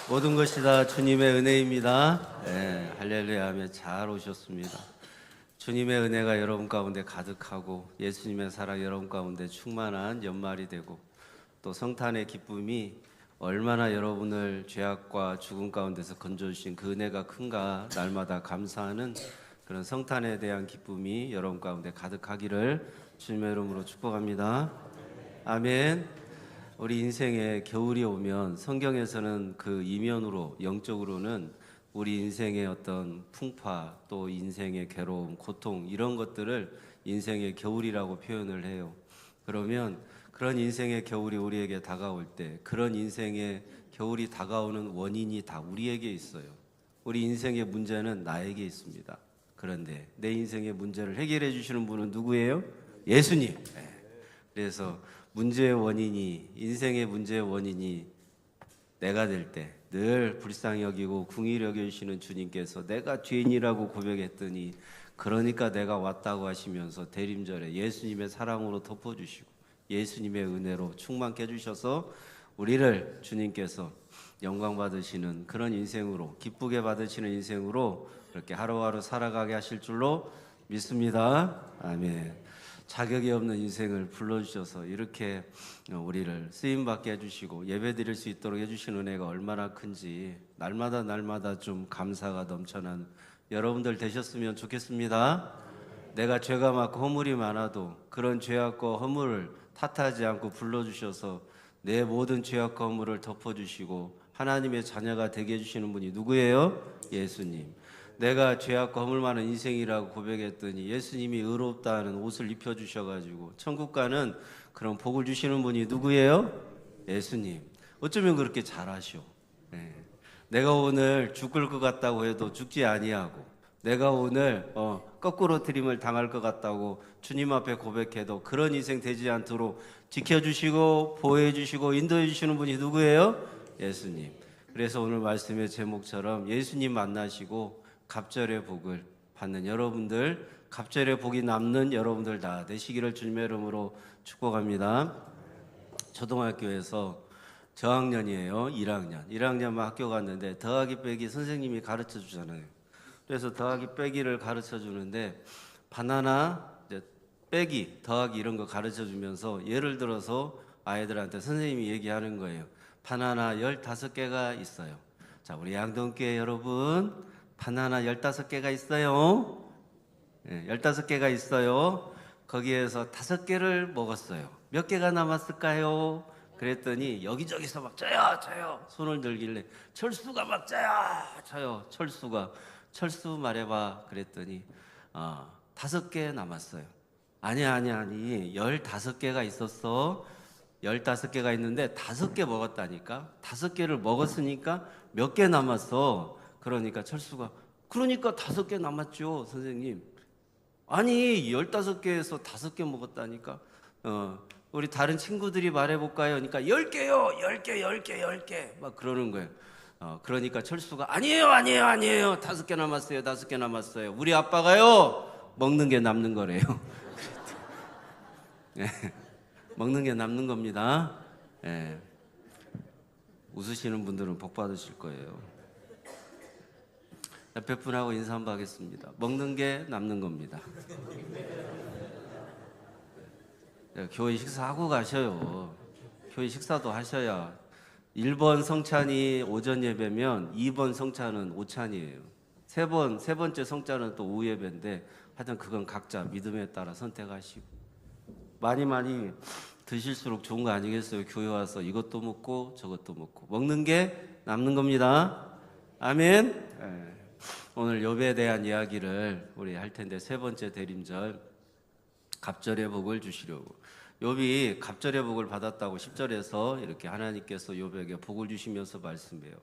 모든 것이 다 주님의 은혜입니다. 네, 할렐루야 하며 잘 오셨습니다. 주님의 은혜가 여러분 가운데 가득하고 예수님의 사랑 여러분 가운데 충만한 연말이 되고 또 성탄의 기쁨이 얼마나 여러분을 죄악과 죽음 가운데서 건져주신 그 은혜가 큰가 날마다 감사하는 그런 성탄에 대한 기쁨이 여러분 가운데 가득하기를 주님의 이름으로 축복합니다. 아멘. 우리 인생에 겨울이 오면 성경에서는 그 이면으로 영적으로는 우리 인생의 어떤 풍파 또 인생의 괴로움, 고통 이런 것들을 인생의 겨울이라고 표현을 해요. 그러면 그런 인생의 겨울이 우리에게 다가올 때 그런 인생의 겨울이 다가오는 원인이 다 우리에게 있어요. 우리 인생의 문제는 나에게 있습니다. 그런데 내 인생의 문제를 해결해 주시는 분은 누구예요? 예수님. 그래서 문제의 원인이 인생의 문제의 원인이 내가 될 때 늘 불쌍히 여기고 궁히 여겨주시는 주님께서 내가 죄인이라고 고백했더니 그러니까 내가 왔다고 하시면서 대림절에 예수님의 사랑으로 덮어주시고 예수님의 은혜로 충만케 해주셔서 우리를 주님께서 영광 받으시는 그런 인생으로 기쁘게 받으시는 인생으로 그렇게 하루하루 살아가게 하실 줄로 믿습니다. 아멘. 자격이 없는 인생을 불러주셔서 이렇게 우리를 쓰임받게 해주시고 예배드릴 수 있도록 해주신 은혜가 얼마나 큰지 날마다 좀 감사가 넘쳐난 여러분들 되셨으면 좋겠습니다. 내가 죄가 많고 허물이 많아도 그런 죄악과 허물을 탓하지 않고 불러주셔서 내 모든 죄악과 허물을 덮어주시고 하나님의 자녀가 되게 해주시는 분이 누구예요? 예수님. 내가 죄악과 허물 많은 인생이라고 고백했더니 예수님이 의롭다는 옷을 입혀주셔가지고 천국 가는 그런 복을 주시는 분이 누구예요? 예수님. 어쩌면 그렇게 잘하셔. 네. 내가 오늘 죽을 것 같다고 해도 죽지 아니하고 내가 오늘 거꾸로 트림을 당할 것 같다고 주님 앞에 고백해도 그런 인생 되지 않도록 지켜주시고 보호해주시고 인도해주시는 분이 누구예요? 예수님. 그래서 오늘 말씀의 제목처럼 예수님 만나시고 갑절의 복을 받는 여러분들, 갑절의 복이 남는 여러분들 다 되시기를 주님의 이름으로 축복합니다. 초등학교에서 저학년이에요. 1학년만 학교 갔는데 더하기 빼기 선생님이 가르쳐 주잖아요. 그래서 더하기 빼기를 가르쳐 주는데 바나나 빼기 더하기 이런 거 가르쳐 주면서 예를 들어서 아이들한테 선생님이 얘기하는 거예요. 바나나 15개가 있어요. 자, 우리 양동교회 여러분 바나나 15개가 있어요. 15개가 있어요. 거기에서 5개를 먹었어요. 몇 개가 남았을까요? 그랬더니 여기저기서 막 저요 손을 들길래 철수가 막 저요 철수 말해봐 그랬더니 5개 남았어요. 아니 15개가 있었어. 15개가 있는데 5개 먹었다니까. 5개를 먹었으니까 몇 개 남았어. 그러니까 철수가 그러니까 5개 남았죠 선생님. 아니 15개에서 5개 먹었다니까. 우리 다른 친구들이 말해볼까요? 그러니까 10개요 10개 막 그러는 거예요. 그러니까 철수가 아니에요 5개 남았어요 5개 남았어요. 우리 아빠가요 먹는 게 남는 거래요. 네, 먹는 게 남는 겁니다. 네. 웃으시는 분들은 복 받으실 거예요. 옆에 분하고 인사 한번 하겠습니다. 먹는 게 남는 겁니다. 교회 식사하고 가셔요. 교회 식사도 하셔야 1번 성찬이 오전 예배면 2번 성찬은 오찬이에요. 세 번째 성찬은 또 오후 예배인데 하여튼 그건 각자 믿음에 따라 선택하시고 많이 드실수록 좋은 거 아니겠어요? 교회 와서 이것도 먹고 저것도 먹고 먹는 게 남는 겁니다. 아멘. 네. 오늘 욥에 대한 이야기를 우리 할 텐데 세 번째 대림절 갑절의 복을 주시려고 욥이 갑절의 복을 받았다고 10절에서 이렇게 하나님께서 욥에게 복을 주시면서 말씀해요.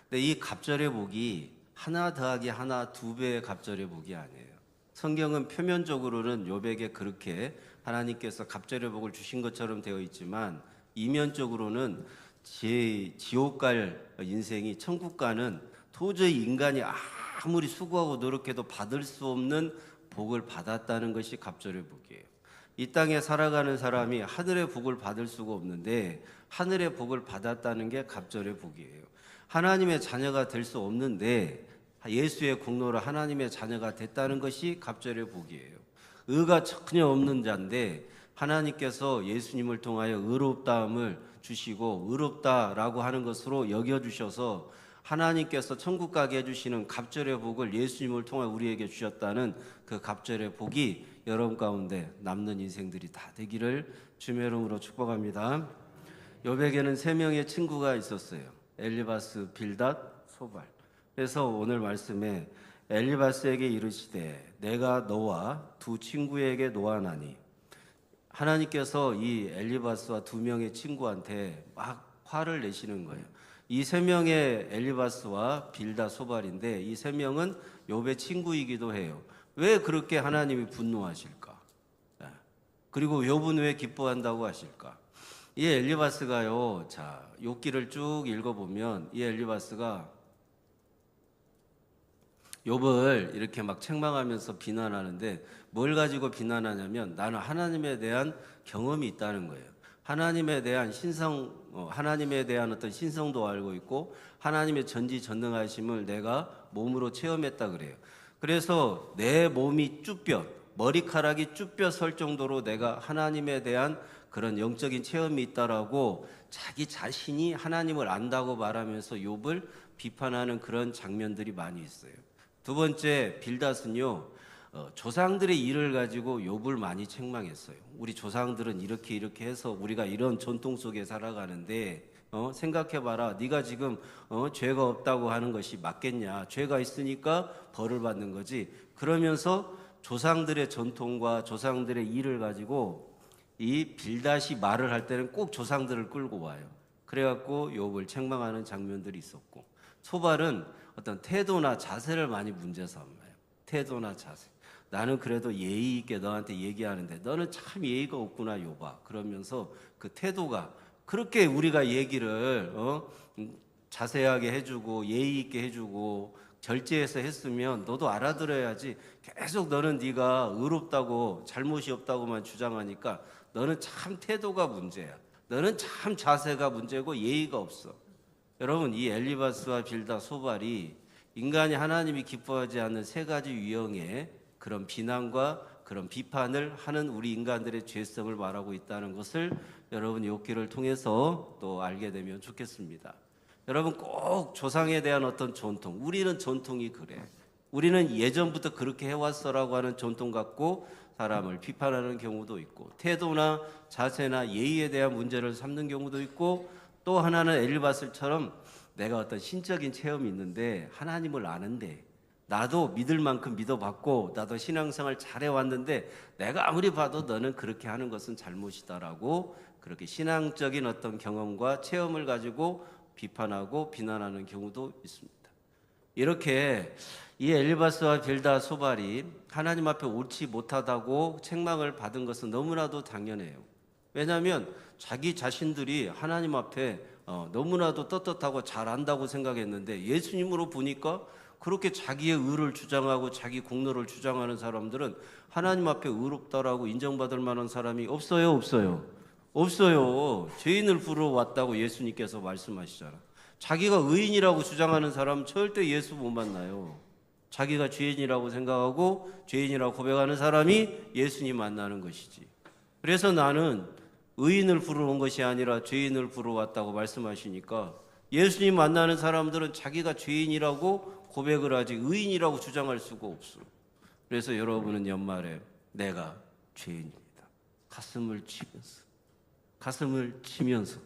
근데 이 갑절의 복이 하나 더하기 하나 2배의 갑절의 복이 아니에요. 성경은 표면적으로는 욥에게 그렇게 하나님께서 갑절의 복을 주신 것처럼 되어 있지만 이면적으로는 지옥 갈 인생이 천국 가는 도저히 인간이 아무리 수고하고 노력해도 받을 수 없는 복을 받았다는 것이 갑절의 복이에요. 이 땅에 살아가는 사람이 하늘의 복을 받을 수가 없는데 하늘의 복을 받았다는 게 갑절의 복이에요. 하나님의 자녀가 될 수 없는데 예수의 공로로 하나님의 자녀가 됐다는 것이 갑절의 복이에요. 의가 전혀 없는 자인데 하나님께서 예수님을 통하여 의롭다함을 주시고 의롭다라고 하는 것으로 여겨주셔서 하나님께서 천국 가게 해주시는 갑절의 복을 예수님을 통해 우리에게 주셨다는 그 갑절의 복이 여러분 가운데 남는 인생들이 다 되기를 주의 이름으로 축복합니다. 욥에게는 3명의 친구가 있었어요. 엘리바스, 빌닷, 소발. 그래서 오늘 말씀에 엘리바스에게 이르시되 내가 너와 두 친구에게 노하나니, 하나님께서 이 엘리바스와 2명의 친구한테 막 화를 내시는 거예요. 이 3명의 엘리바스와 빌닷, 소발인데 이 3명은 욥의 친구이기도 해요. 왜 그렇게 하나님이 분노하실까? 그리고 욥은 왜 기뻐한다고 하실까? 이 엘리바스가요, 자, 욥기를 쭉 읽어보면 이 엘리바스가 욥을 이렇게 막 책망하면서 비난하는데 뭘 가지고 비난하냐면 나는 하나님에 대한 경험이 있다는 거예요. 하나님에 대한 하나님에 대한 어떤 신성도 알고 있고 하나님의 전지전능하심을 내가 몸으로 체험했다 그래요. 그래서 내 몸이 쭈뼛, 머리카락이 쭈뼛 설 정도로 내가 하나님에 대한 그런 영적인 체험이 있다라고 자기 자신이 하나님을 안다고 말하면서 욥을 비판하는 그런 장면들이 많이 있어요. 두 번째, 빌닷은요, 조상들의 일을 가지고 욥을 많이 책망했어요. 우리 조상들은 이렇게 해서 우리가 이런 전통 속에 살아가는데 생각해봐라. 네가 지금 죄가 없다고 하는 것이 맞겠냐? 죄가 있으니까 벌을 받는 거지. 그러면서 조상들의 전통과 조상들의 일을 가지고 이 빌닷이 말을 할 때는 꼭 조상들을 끌고 와요. 그래갖고 욥을 책망하는 장면들이 있었고, 소발은 어떤 태도나 자세를 많이 문제 삼아요. 태도나 자세. 나는 그래도 예의 있게 너한테 얘기하는데 너는 참 예의가 없구나 욥아. 그러면서 그 태도가 그렇게 우리가 얘기를 자세하게 해주고 예의 있게 해주고 절제해서 했으면 너도 알아들어야지. 계속 너는 네가 의롭다고 잘못이 없다고만 주장하니까 너는 참 태도가 문제야. 너는 참 자세가 문제고 예의가 없어. 여러분, 이 엘리바스와 빌닷, 소발이 인간이 하나님이 기뻐하지 않는 3가지 유형의 그런 비난과 그런 비판을 하는 우리 인간들의 죄성을 말하고 있다는 것을 여러분 욥기를 통해서 또 알게 되면 좋겠습니다. 여러분, 꼭 조상에 대한 어떤 전통, 우리는 전통이 그래, 우리는 예전부터 그렇게 해왔어라고 하는 전통 갖고 사람을 비판하는 경우도 있고, 태도나 자세나 예의에 대한 문제를 삼는 경우도 있고, 또 하나는 엘리바스처럼 내가 어떤 신적인 체험이 있는데 하나님을 아는데 나도 믿을 만큼 믿어봤고 나도 신앙생활 잘해왔는데 내가 아무리 봐도 너는 그렇게 하는 것은 잘못이다라고 그렇게 신앙적인 어떤 경험과 체험을 가지고 비판하고 비난하는 경우도 있습니다. 이렇게 이 엘리바스와 빌닷, 소발이 하나님 앞에 옳지 못하다고 책망을 받은 것은 너무나도 당연해요. 왜냐하면 자기 자신들이 하나님 앞에 너무나도 떳떳하고 잘 안다고 생각했는데 예수님으로 보니까 그렇게 자기의 의를 주장하고 자기 공로를 주장하는 사람들은 하나님 앞에 의롭다라고 인정받을 만한 사람이 없어요, 없어요? 없어요. 죄인을 부르러 왔다고 예수님께서 말씀하시잖아. 자기가 의인이라고 주장하는 사람은 절대 예수 못 만나요. 자기가 죄인이라고 생각하고 죄인이라고 고백하는 사람이 예수님 만나는 것이지. 그래서 나는 의인을 부르러 온 것이 아니라 죄인을 부르러 왔다고 말씀하시니까 예수님 만나는 사람들은 자기가 죄인이라고 고백을 하지 의인이라고 주장할 수가 없어. 그래서 여러분은 연말에 내가 죄인입니다. 가슴을 치면서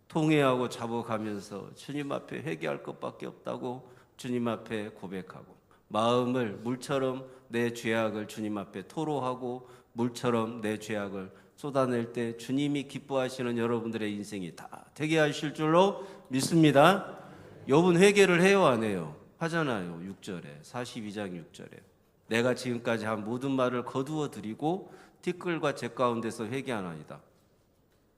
통회하고 자복하면서 주님 앞에 회개할 것밖에 없다고 주님 앞에 고백하고 마음을 물처럼 내 죄악을 주님 앞에 토로하고 물처럼 내 죄악을 쏟아낼 때 주님이 기뻐하시는 여러분들의 인생이 다 되게 하실 줄로 믿습니다. 욥은 회개를 해요, 안 해요? 하잖아요. 6절에 42장 6절에 내가 지금까지 한 모든 말을 거두어 드리고 티끌과 재 가운데서 회개하나이다.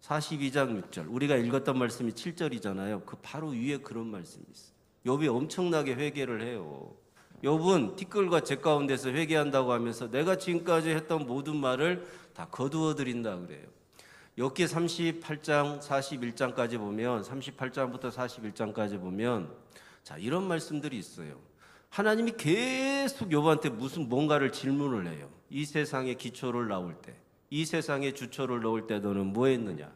42장 6절 우리가 읽었던 말씀이 7절이잖아요. 그 바로 위에 그런 말씀이 있어요. 욥이 엄청나게 회개를 해요. 욥은 티끌과 재 가운데서 회개한다고 하면서 내가 지금까지 했던 모든 말을 다 거두어 드린다 그래요. 욥기 38장 41장까지 보면 38장부터 41장까지 보면 자, 이런 말씀들이 있어요. 하나님이 계속 욥한테 뭔가를 질문을 해요. 이 세상에 기초를 나올 때, 이 세상에 주초를 놓을 때 너는 뭐 했느냐?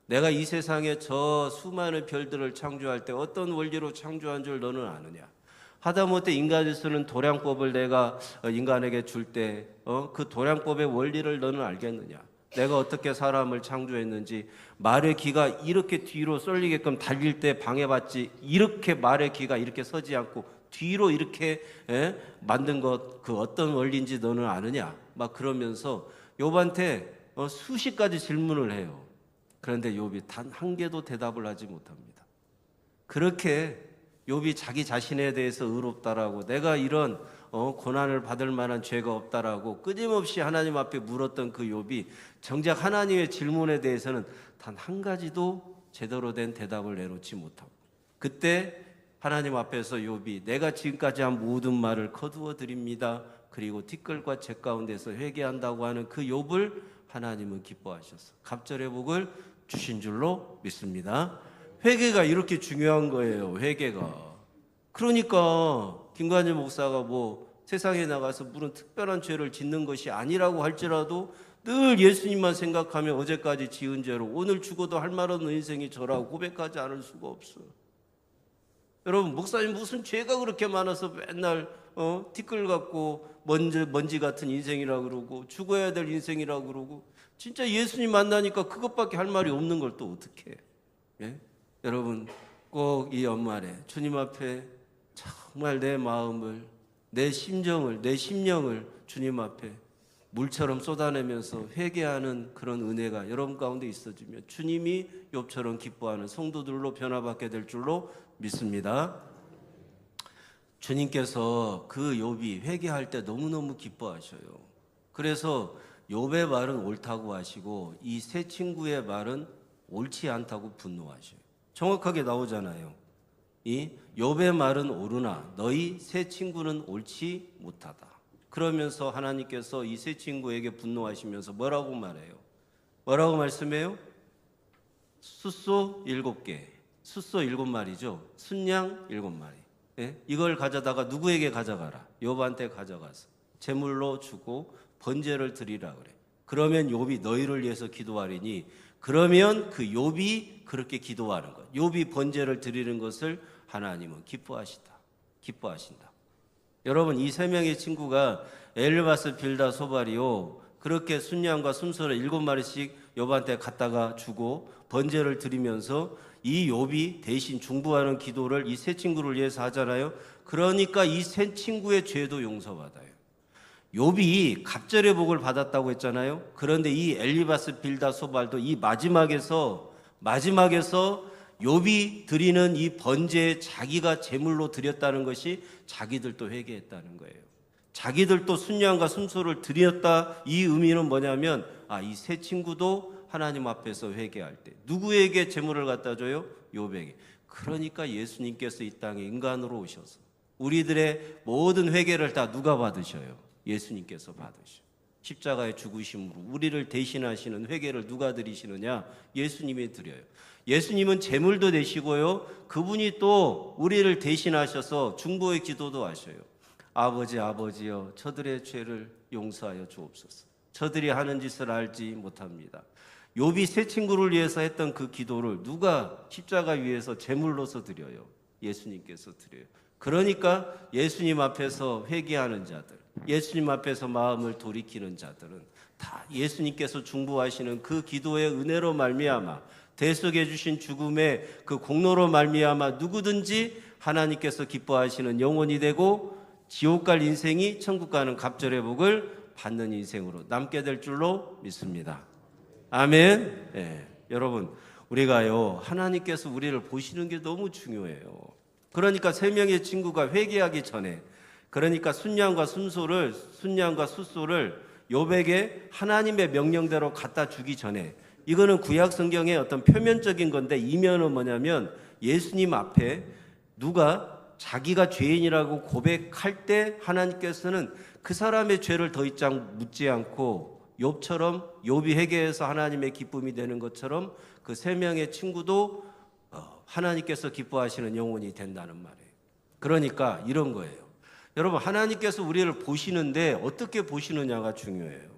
내가 이 세상에 저 수많은 별들을 창조할 때 어떤 원리로 창조한 줄 너는 아느냐? 하다못해 인간이 쓰는 도량법을 내가 인간에게 줄 때 그 도량법의 원리를 너는 알겠느냐? 내가 어떻게 사람을 창조했는지, 말의 귀가 이렇게 뒤로 쏠리게끔 달릴 때 방해받지, 이렇게 말의 귀가 이렇게 서지 않고 뒤로 이렇게 만든 것, 그 어떤 원리인지 너는 아느냐? 막 그러면서 욥한테 수십 가지 질문을 해요. 그런데 욥이 단 한 개도 대답을 하지 못합니다. 그렇게 욥이 자기 자신에 대해서 의롭다라고, 내가 이런 고난을 받을 만한 죄가 없다라고 끊임없이 하나님 앞에 물었던 그 욥이 정작 하나님의 질문에 대해서는 단 한 가지도 제대로 된 대답을 내놓지 못하고, 그때 하나님 앞에서 욥이 내가 지금까지 한 모든 말을 거두어 드립니다. 그리고 티끌과 재 가운데서 회개한다고 하는 그 욥을 하나님은 기뻐하셔서 갑절의 복을 주신 줄로 믿습니다. 회개가 이렇게 중요한 거예요. 회개가. 그러니까 김관진 목사가 뭐 세상에 나가서 무슨 특별한 죄를 짓는 것이 아니라고 할지라도 늘 예수님만 생각하면 어제까지 지은 죄로 오늘 죽어도 할 말 없는 인생이 저라고 고백하지 않을 수가 없어요. 여러분, 목사님 무슨 죄가 그렇게 많아서 맨날 티끌 같고 먼지 같은 인생이라고 그러고 죽어야 될 인생이라고 그러고, 진짜 예수님 만나니까 그것밖에 할 말이 없는 걸 또 어떻게 해? 예? 여러분, 꼭 이 연말에 주님 앞에 정말 내 마음을, 내 심정을, 내 심령을 주님 앞에 물처럼 쏟아내면서 회개하는 그런 은혜가 여러분 가운데 있어지면 주님이 욥처럼 기뻐하는 성도들로 변화받게 될 줄로 믿습니다. 주님께서 그 욥이 회개할 때 너무너무 기뻐하셔요. 그래서 욥의 말은 옳다고 하시고 이 세 친구의 말은 옳지 않다고 분노하셔요. 정확하게 나오잖아요. 이 욥의 말은 옳으나 너희 세 친구는 옳지 못하다. 그러면서 하나님께서 이 세 친구에게 분노하시면서 뭐라고 말해요? 뭐라고 말씀해요? 숫소 7개, 숫소 7마리죠. 순양 7마리. 예? 이걸 가져다가 누구에게 가져가라? 욥한테 가져가서 제물로 주고 번제를 드리라 그래. 그러면 욥이 너희를 위해서 기도하리니, 그러면 그 욥이 그렇게 기도하는 것, 욥이 번제를 드리는 것을 하나님은 기뻐하신다. 여러분, 이 세 명의 친구가 엘리바스, 빌다, 소발이요, 그렇게 순양과 순소를 7마리씩 욥한테 갖다가 주고 번제를 드리면서 이 욥이 대신 중보하는 기도를 이 세 친구를 위해서 하잖아요. 그러니까 이 세 친구의 죄도 용서받아요. 욥이 갑절의 복을 받았다고 했잖아요. 그런데 이 엘리바스, 빌다, 소발도 이 마지막에서 욥이 드리는 이 번제에 자기가 제물로 드렸다는 것이 자기들도 회개했다는 거예요. 자기들도 순양과 순소를 드렸다. 이 의미는 뭐냐면 이 세 친구도 하나님 앞에서 회개할 때 누구에게 제물을 갖다 줘요? 욥에게. 그러니까 예수님께서 이 땅에 인간으로 오셔서 우리들의 모든 회개를 다 누가 받으셔요? 예수님께서 받으셔. 십자가의 죽으심으로 우리를 대신하시는 회개를 누가 드리시느냐? 예수님이 드려요. 예수님은 제물도 되시고요, 그분이 또 우리를 대신하셔서 중보의 기도도 하셔요. 아버지여, 저들의 죄를 용서하여 주옵소서. 저들이 하는 짓을 알지 못합니다. 욥이 세 친구를 위해서 했던 그 기도를 누가 십자가 위에서 제물로서 드려요? 예수님께서 드려요. 그러니까 예수님 앞에서 회개하는 자들, 예수님 앞에서 마음을 돌이키는 자들은 다 예수님께서 중보하시는 그 기도의 은혜로 말미암아, 대속해 주신 죽음의 그 공로로 말미암아 누구든지 하나님께서 기뻐하시는 영혼이 되고 지옥 갈 인생이 천국 가는 갑절의 복을 받는 인생으로 남게 될 줄로 믿습니다. 아멘. 네. 여러분, 우리가요, 하나님께서 우리를 보시는 게 너무 중요해요. 그러니까 세 명의 친구가 회개하기 전에, 그러니까 순양과 숫소를 욥에게 하나님의 명령대로 갖다 주기 전에, 이거는 구약 성경의 어떤 표면적인 건데, 이면은 뭐냐면 예수님 앞에 누가 자기가 죄인이라고 고백할 때 하나님께서는 그 사람의 죄를 더 이상 묻지 않고 욥처럼 욥이 회개해서 하나님의 기쁨이 되는 것처럼 그 세 명의 친구도 하나님께서 기뻐하시는 영혼이 된다는 말이에요. 그러니까 이런 거예요. 여러분, 하나님께서 우리를 보시는데 어떻게 보시느냐가 중요해요.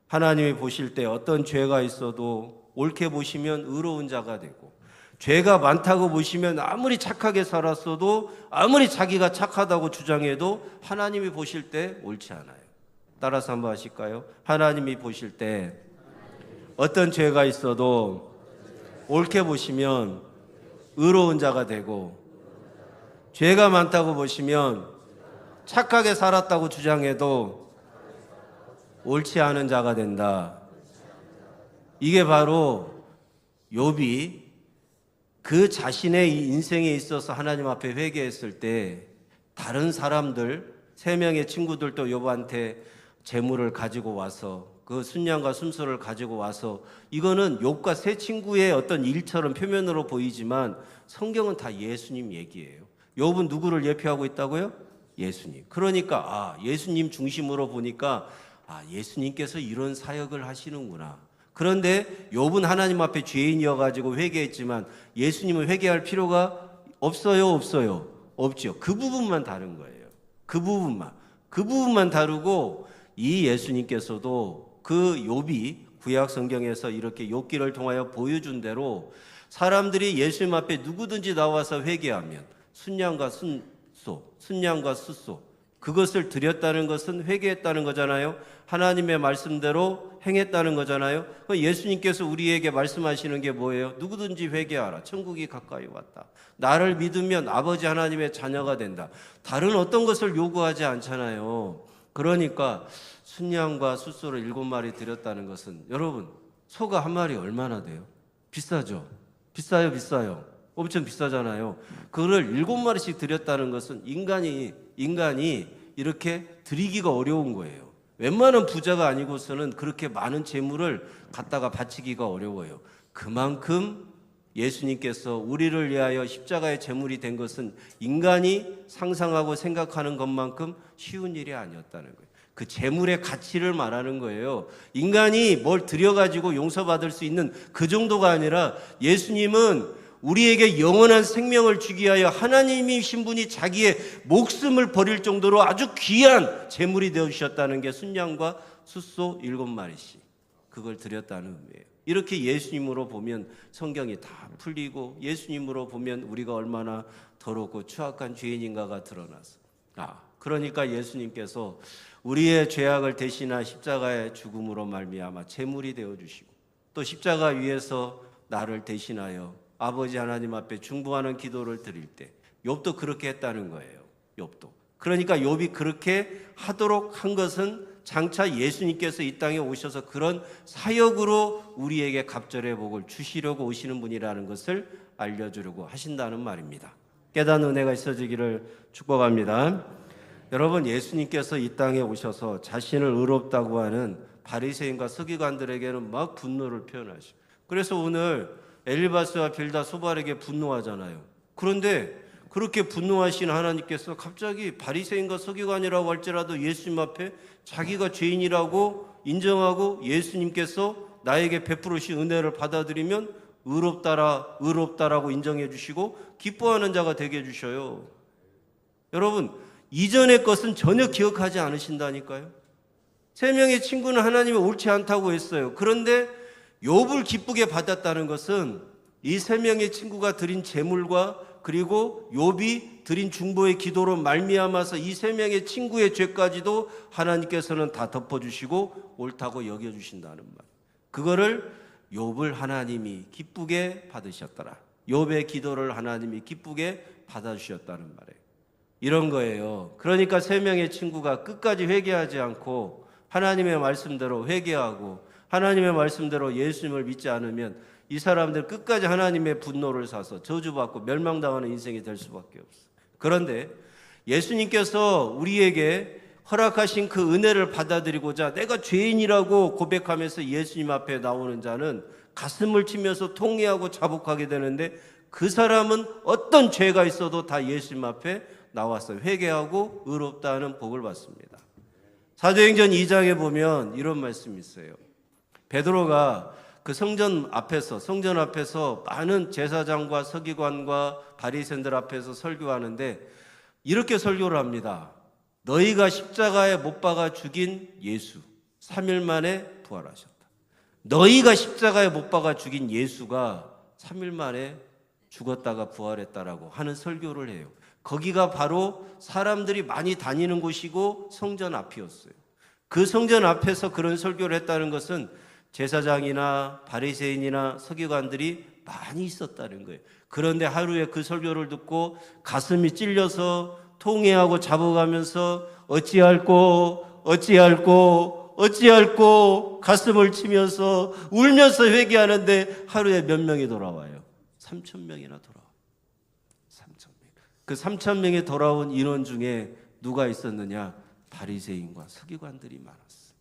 하나님이 보실 때 어떤 죄가 있어도 옳게 보시면 의로운 자가 되고, 죄가 많다고 보시면 아무리 착하게 살았어도, 아무리 자기가 착하다고 주장해도 하나님이 보실 때 옳지 않아요. 따라서 한번 하실까요? 하나님이 보실 때 어떤 죄가 있어도 옳게 보시면 의로운 자가 되고, 죄가 많다고 보시면 착하게 살았다고 주장해도 옳지 않은 자가 된다. 이게 바로 욥이 그 자신의 인생에 있어서 하나님 앞에 회개했을 때 다른 사람들, 세 명의 친구들도 욥한테 재물을 가지고 와서 그 순양과 순소를 가지고 와서, 이거는 욥과 세 친구의 어떤 일처럼 표면으로 보이지만 성경은 다 예수님 얘기예요. 욥은 누구를 예표하고 있다고요? 예수님. 그러니까 예수님 중심으로 보니까 예수님께서 이런 사역을 하시는구나. 그런데 욥은 하나님 앞에 죄인이어가지고 회개했지만 예수님은 회개할 필요가 없어요, 없어요? 없죠. 그 부분만 다른 거예요. 그 부분만 다르고, 이 예수님께서도 그 욥이 구약 성경에서 이렇게 욥기를 통하여 보여준 대로 사람들이 예수님 앞에 누구든지 나와서 회개하면 순양과 순소, 순양과 숫소, 그것을 드렸다는 것은 회개했다는 거잖아요. 하나님의 말씀대로 행했다는 거잖아요. 예수님께서 우리에게 말씀하시는 게 뭐예요? 누구든지 회개하라. 천국이 가까이 왔다. 나를 믿으면 아버지 하나님의 자녀가 된다. 다른 어떤 것을 요구하지 않잖아요. 그러니까 순양과 숫소를 7마리 드렸다는 것은, 여러분, 소가 한 마리 얼마나 돼요? 비싸죠? 비싸요. 엄청 비싸잖아요. 그거를 7마리씩 드렸다는 것은 인간이 이렇게 드리기가 어려운 거예요. 웬만한 부자가 아니고서는 그렇게 많은 재물을 갖다가 바치기가 어려워요. 그만큼 예수님께서 우리를 위하여 십자가의 제물이 된 것은 인간이 상상하고 생각하는 것만큼 쉬운 일이 아니었다는 거예요. 그 제물의 가치를 말하는 거예요. 인간이 뭘 드려가지고 용서받을 수 있는 그 정도가 아니라, 예수님은 우리에게 영원한 생명을 주기 위하여 하나님이신 분이 자기의 목숨을 버릴 정도로 아주 귀한 제물이 되어주셨다는 게 순양과 숫소 7마리씩 그걸 드렸다는 의미예요. 이렇게 예수님으로 보면 성경이 다 풀리고, 예수님으로 보면 우리가 얼마나 더럽고 추악한 죄인인가가 드러나서, 그러니까 예수님께서 우리의 죄악을 대신한 십자가의 죽음으로 말미암아 제물이 되어주시고, 또 십자가 위에서 나를 대신하여 아버지 하나님 앞에 중보하는 기도를 드릴 때 욥도 그렇게 했다는 거예요. 욥도. 그러니까 욥이 그렇게 하도록 한 것은 장차 예수님께서 이 땅에 오셔서 그런 사역으로 우리에게 갑절의 복을 주시려고 오시는 분이라는 것을 알려주려고 하신다는 말입니다. 깨닫는 은혜가 있어지기를 축복합니다. 여러분, 예수님께서 이 땅에 오셔서 자신을 의롭다고 하는 바리새인과 서기관들에게는 막 분노를 표현하시고, 그래서 오늘 엘리바스와 빌다 소발에게 분노하잖아요. 그런데 그렇게 분노하신 하나님께서 갑자기 바리새인과 서기관이라고 할지라도 예수님 앞에 자기가 죄인이라고 인정하고 예수님께서 나에게 베풀으신 은혜를 받아들이면 의롭다라고 인정해 주시고 기뻐하는 자가 되게 해주셔요. 여러분, 이전의 것은 전혀 기억하지 않으신다니까요. 세 명의 친구는 하나님이 옳지 않다고 했어요. 그런데 욥을 기쁘게 받았다는 것은 이 세 명의 친구가 드린 제물과 그리고 욥이 드린 중보의 기도로 말미암아서 이 세 명의 친구의 죄까지도 하나님께서는 다 덮어주시고 옳다고 여겨주신다는 말. 그거를 욥을 하나님이 기쁘게 받으셨더라. 욥의 기도를 하나님이 기쁘게 받아주셨다는 말이에요. 이런 거예요. 그러니까 세 명의 친구가 끝까지 회개하지 않고 하나님의 말씀대로 회개하고 하나님의 말씀대로 예수님을 믿지 않으면 이 사람들 끝까지 하나님의 분노를 사서 저주받고 멸망당하는 인생이 될 수밖에 없어요. 그런데 예수님께서 우리에게 허락하신 그 은혜를 받아들이고자 내가 죄인이라고 고백하면서 예수님 앞에 나오는 자는 가슴을 치면서 통회하고 자복하게 되는데, 그 사람은 어떤 죄가 있어도 다 예수님 앞에 나와서 회개하고 의롭다는 복을 받습니다. 사도행전 2장에 보면 이런 말씀이 있어요. 베드로가 그 성전 앞에서 많은 제사장과 서기관과 바리새인들 앞에서 설교하는데 이렇게 설교를 합니다. 너희가 십자가에 못 박아 죽인 예수 3일 만에 부활하셨다. 너희가 십자가에 못 박아 죽인 예수가 3일 만에 죽었다가 부활했다라고 하는 설교를 해요. 거기가 바로 사람들이 많이 다니는 곳이고 성전 앞이었어요. 그 성전 앞에서 그런 설교를 했다는 것은 제사장이나 바리새인이나 서기관들이 많이 있었다는 거예요. 그런데 하루에 그 설교를 듣고 가슴이 찔려서 통회하고 잡아가면서 어찌할꼬 가슴을 치면서 울면서 회개하는데 하루에 몇 명이 돌아와요? 3,000명이나 돌아와요. 3,000명. 그 3,000명이 돌아온 인원 중에 누가 있었느냐? 바리새인과 서기관들이 많았어요.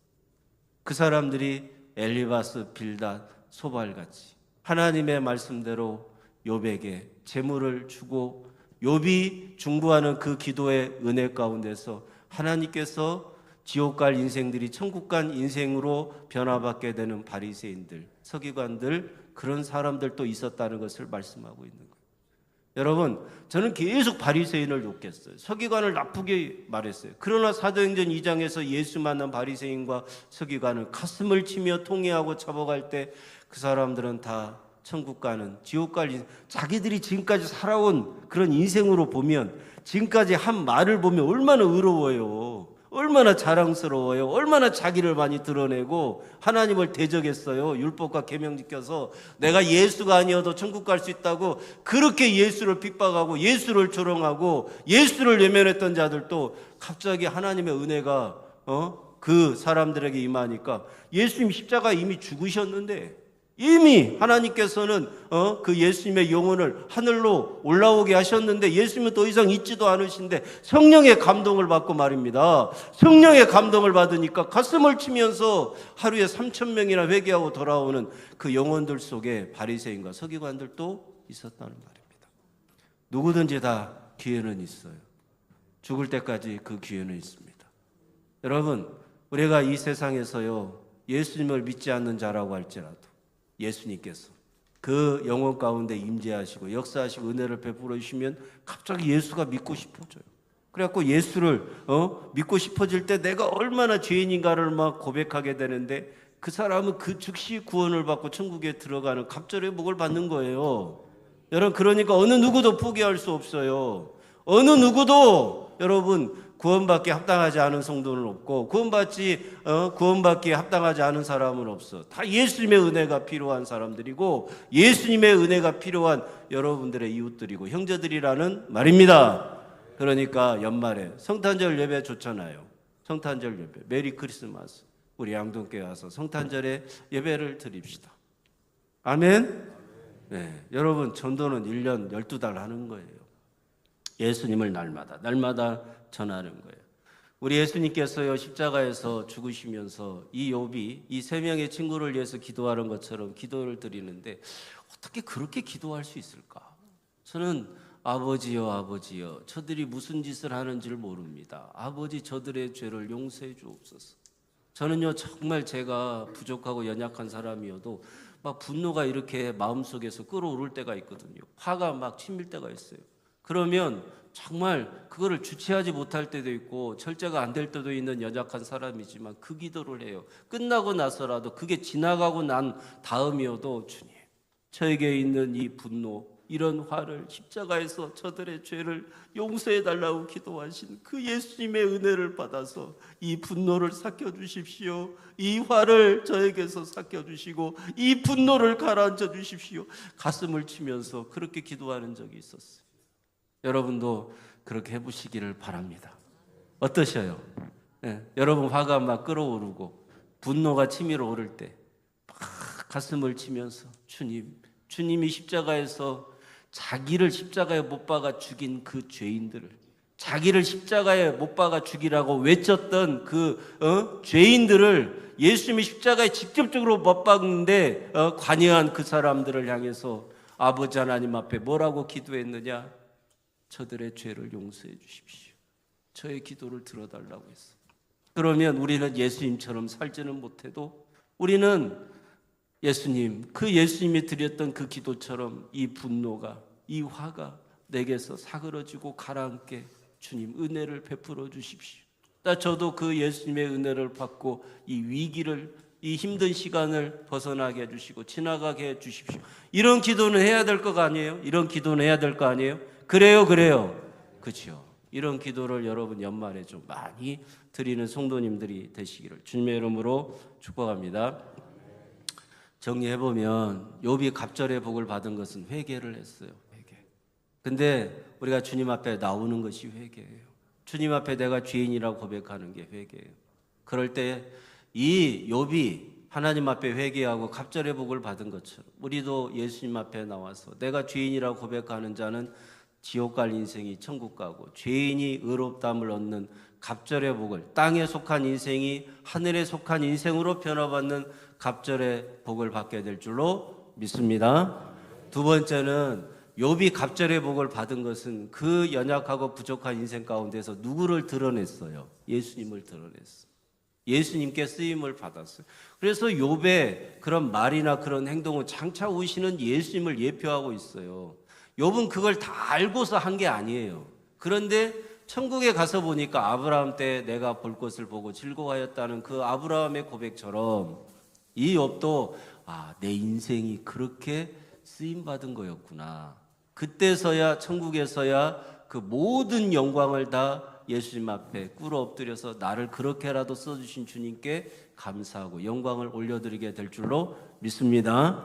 그 사람들이 엘리바스, 빌닷, 소발같이 하나님의 말씀대로 욥에게 재물을 주고 욥이 중보하는 그 기도의 은혜 가운데서 하나님께서 지옥 갈 인생들이 천국 간 인생으로 변화받게 되는 바리새인들, 서기관들, 그런 사람들도 있었다는 것을 말씀하고 있는 거예요. 여러분, 저는 계속 바리새인을 욕했어요. 서기관을 나쁘게 말했어요. 그러나 사도행전 2장에서 예수 만난 바리새인과 서기관을 가슴을 치며 통회하고 잡아갈 때 그 사람들은 다 천국 가는, 지옥 갈 인생, 자기들이 지금까지 살아온 그런 인생으로 보면, 지금까지 한 말을 보면 얼마나 의로워요. 얼마나 자랑스러워요. 얼마나 자기를 많이 드러내고 하나님을 대적했어요. 율법과 계명 지켜서 내가 예수가 아니어도 천국 갈 수 있다고 그렇게 예수를 핍박하고 예수를 조롱하고 예수를 외면했던 자들도 갑자기 하나님의 은혜가 그 사람들에게 임하니까 예수님 십자가 이미 죽으셨는데 이미 하나님께서는 그 예수님의 영혼을 하늘로 올라오게 하셨는데 예수님은 더 이상 있지도 않으신데 성령의 감동을 받고 말입니다. 성령의 감동을 받으니까 가슴을 치면서 하루에 3,000명이나 회개하고 돌아오는 그 영혼들 속에 바리새인과 서기관들도 있었다는 말입니다. 누구든지 다 기회는 있어요. 죽을 때까지 그 기회는 있습니다. 여러분, 우리가 이 세상에서요 예수님을 믿지 않는 자라고 할지라도 예수님께서 그 영혼 가운데 임재하시고 역사하시고 은혜를 베풀어 주시면 갑자기 예수가 믿고 싶어져요. 그래갖고 예수를 믿고 싶어질 때 내가 얼마나 죄인인가를 막 고백하게 되는데 그 사람은 그 즉시 구원을 받고 천국에 들어가는 갑절의 복을 받는 거예요. 여러분, 그러니까 어느 누구도 포기할 수 없어요. 어느 누구도 여러분 구원받기에 합당하지 않은 성도는 없고 구원받기에 합당하지 않은 사람은 없어. 다 예수님의 은혜가 필요한 사람들이고 예수님의 은혜가 필요한 여러분들의 이웃들이고 형제들이라는 말입니다. 그러니까 연말에 성탄절 예배 좋잖아요. 성탄절 예배, 메리 크리스마스. 우리 양동교회 와서 성탄절에 예배를 드립시다. 아멘. 네, 여러분 전도는 1년 12달 하는 거예요. 예수님을 날마다 전하는 거예요. 우리 예수님께서요 십자가에서 죽으시면서 이 욥이 이 세 명의 친구를 위해서 기도하는 것처럼 기도를 드리는데 어떻게 그렇게 기도할 수 있을까? 저는 아버지여 저들이 무슨 짓을 하는지를 모릅니다. 아버지 저들의 죄를 용서해 주옵소서. 저는요 정말 제가 부족하고 연약한 사람이어도 막 분노가 이렇게 마음속에서 끓어오를 때가 있거든요. 화가 막 치밀 때가 있어요. 그러면 정말 그거를 주체하지 못할 때도 있고 절제가 안 될 때도 있는 연약한 사람이지만 그 기도를 해요. 끝나고 나서라도 그게 지나가고 난 다음이어도 주님, 저에게 있는 이 분노, 이런 화를 십자가에서 저들의 죄를 용서해 달라고 기도하신 그 예수님의 은혜를 받아서 이 분노를 삭혀 주십시오. 이 화를 저에게서 삭혀 주시고 이 분노를 가라앉혀 주십시오. 가슴을 치면서 그렇게 기도하는 적이 있었어요. 여러분도 그렇게 해보시기를 바랍니다. 어떠셔요? 네, 여러분 화가 막 끓어오르고 분노가 치밀어 오를 때 막 가슴을 치면서 주님이 십자가에서 자기를 십자가에 못 박아 죽인 그 죄인들을, 자기를 십자가에 못 박아 죽이라고 외쳤던 그 죄인들을 예수님이 십자가에 직접적으로 못 박는데 관여한 그 사람들을 향해서 아버지 하나님 앞에 뭐라고 기도했느냐? 저들의 죄를 용서해 주십시오. 저의 기도를 들어달라고 했어. 그러면 우리는 예수님처럼 살지는 못해도 우리는 예수님, 그 예수님이 드렸던 그 기도처럼 이 분노가, 이 화가 내게서 사그러지고 가라앉게 주님 은혜를 베풀어 주십시오. 저도 그 예수님의 은혜를 받고 이 위기를, 이 힘든 시간을 벗어나게 해주시고 지나가게 해주십시오. 이런 기도는 해야 될 거 아니에요? 이런 기도는 해야 될 거 아니에요? 그래요. 그렇죠. 이런 기도를 여러분 연말에 좀 많이 드리는 성도님들이 되시기를 주님의 이름으로 축복합니다. 정리해보면 욥이 갑절의 복을 받은 것은 회개를 했어요. 회개. 근데 우리가 주님 앞에 나오는 것이 회개예요. 주님 앞에 내가 죄인이라고 고백하는 게 회개예요. 그럴 때 이 욥이 하나님 앞에 회개하고 갑절의 복을 받은 것처럼 우리도 예수님 앞에 나와서 내가 죄인이라고 고백하는 자는 지옥 갈 인생이 천국 가고 죄인이 의롭다함을 얻는 갑절의 복을, 땅에 속한 인생이 하늘에 속한 인생으로 변화받는 갑절의 복을 받게 될 줄로 믿습니다. 두 번째는 욥이 갑절의 복을 받은 것은 그 연약하고 부족한 인생 가운데서 누구를 드러냈어요? 예수님을 드러냈어요. 예수님께 쓰임을 받았어요. 그래서 욥의 그런 말이나 그런 행동은 장차 오시는 예수님을 예표하고 있어요. 욥은 그걸 다 알고서 한 게 아니에요. 그런데 천국에 가서 보니까 아브라함 때 내가 볼 것을 보고 즐거워하였다는 그 아브라함의 고백처럼 이 욥도 내 인생이 그렇게 쓰임받은 거였구나. 그때서야 천국에서야 그 모든 영광을 다 예수님 앞에 꿇어 엎드려서 나를 그렇게라도 써주신 주님께 감사하고 영광을 올려드리게 될 줄로 믿습니다.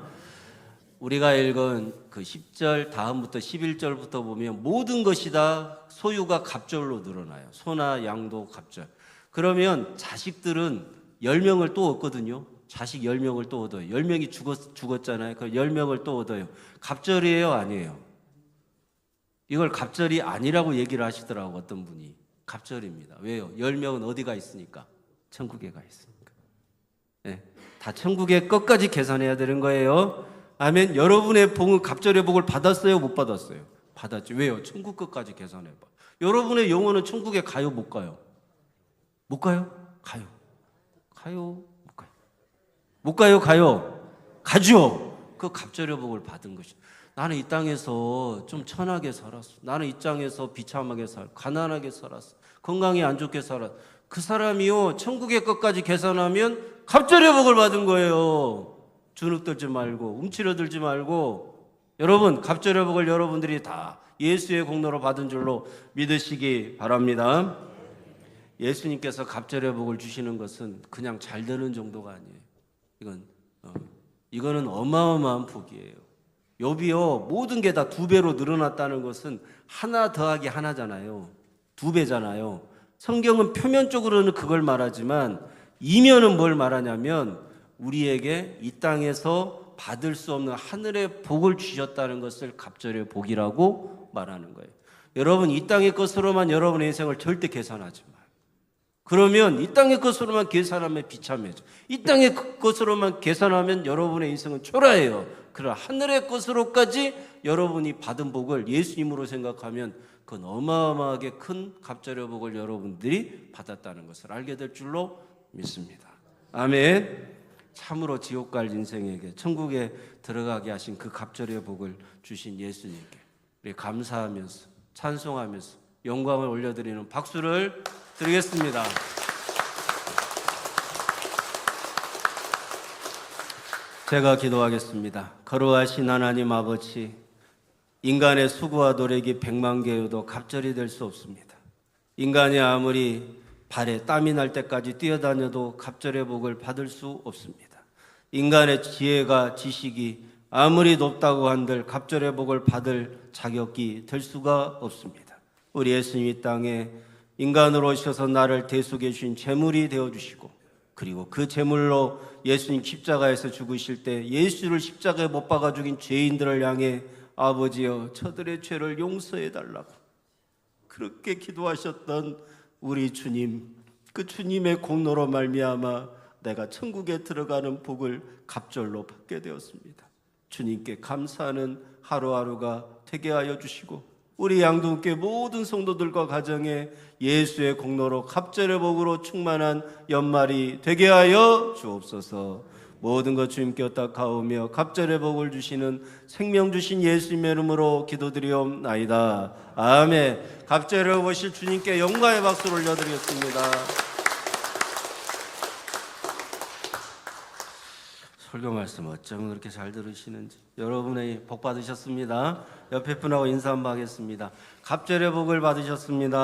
우리가 읽은 그 10절 다음부터 11절부터 보면 모든 것이 다 소유가 갑절로 늘어나요. 소나 양도 갑절. 그러면 자식들은 10명을 또 얻거든요. 자식 10명을 또 얻어요. 10명이 죽었잖아요. 그 10명을 또 얻어요. 갑절이에요? 아니에요? 이걸 갑절이 아니라고 얘기를 하시더라고 어떤 분이. 갑절입니다. 왜요? 10명은 어디가 있으니까? 천국에 가 있으니까. 네, 다 천국의 끝까지 계산해야 되는 거예요. 아멘. 여러분의 복은 갑절의 복을 받았어요? 못 받았어요? 받았죠. 왜요? 천국 끝까지 계산해봐. 여러분의 영혼은 천국에 가요? 못 가요? 못 가요? 가요. 가요? 못 가요? 못 가요? 가요? 가죠. 그 갑절의 복을 받은 것이. 나는 이 땅에서 좀 천하게 살았어. 나는 이 땅에서 비참하게 살았어. 가난하게 살았어. 건강이 안 좋게 살았어. 그 사람이요 천국의 것까지 계산하면 갑절의 복을 받은 거예요. 주눅들지 말고 움츠러들지 말고 여러분 갑절의 복을 여러분들이 다 예수의 공로로 받은 줄로 믿으시기 바랍니다. 예수님께서 갑절의 복을 주시는 것은 그냥 잘 되는 정도가 아니에요. 이거는 어마어마한 복이에요. 욥이요 모든 게 다 2배로 늘어났다는 것은 하나 더하기 하나잖아요. 2배잖아요. 성경은 표면적으로는 그걸 말하지만 이면은 뭘 말하냐면 우리에게 이 땅에서 받을 수 없는 하늘의 복을 주셨다는 것을 갑절의 복이라고 말하는 거예요. 여러분 이 땅의 것으로만 여러분의 인생을 절대 계산하지 마요. 그러면 이 땅의 것으로만 계산하면 비참해져. 이 땅의 것으로만 계산하면 여러분의 인생은 초라해요. 그러나 하늘의 것으로까지 여러분이 받은 복을 예수님으로 생각하면 그건 어마어마하게 큰 갑절의 복을 여러분들이 받았다는 것을 알게 될 줄로 믿습니다. 아멘. 참으로 지옥 갈 인생에게 천국에 들어가게 하신 그 갑절의 복을 주신 예수님께 우리 감사하면서 찬송하면서 영광을 올려드리는 박수를 드리겠습니다. 제가 기도하겠습니다. 거룩하신 하나님 아버지, 인간의 수고와 노력이 100만 개여도 갑절이 될 수 없습니다. 인간이 아무리 발에 땀이 날 때까지 뛰어다녀도 갑절의 복을 받을 수 없습니다. 인간의 지혜가 지식이 아무리 높다고 한들 갑절의 복을 받을 자격이 될 수가 없습니다. 우리 예수님 이 땅에 인간으로 오셔서 나를 대속해 주신 제물이 되어주시고 그리고 그 제물로 예수님 십자가에서 죽으실 때 예수를 십자가에 못 박아 죽인 죄인들을 향해 아버지여 저들의 죄를 용서해 달라고 그렇게 기도하셨던 우리 주님, 그 주님의 공로로 말미암아 내가 천국에 들어가는 복을 갑절로 받게 되었습니다. 주님께 감사하는 하루하루가 되게 하여 주시고 우리 양동교회 모든 성도들과 가정에 예수의 공로로 갑절의 복으로 충만한 연말이 되게 하여 주옵소서. 모든 것 주님께 엇박하오며 갑절의 복을 주시는 생명 주신 예수님의 이름으로 기도드리옵나이다. 아멘. 갑절을 보실 주님께 영광의 박수를 올려드리겠습니다. 설교 말씀 어쩜 그렇게 잘 들으시는지. 여러분의 복 받으셨습니다. 옆에 분하고 인사 한번 하겠습니다. 갑절의 복을 받으셨습니다.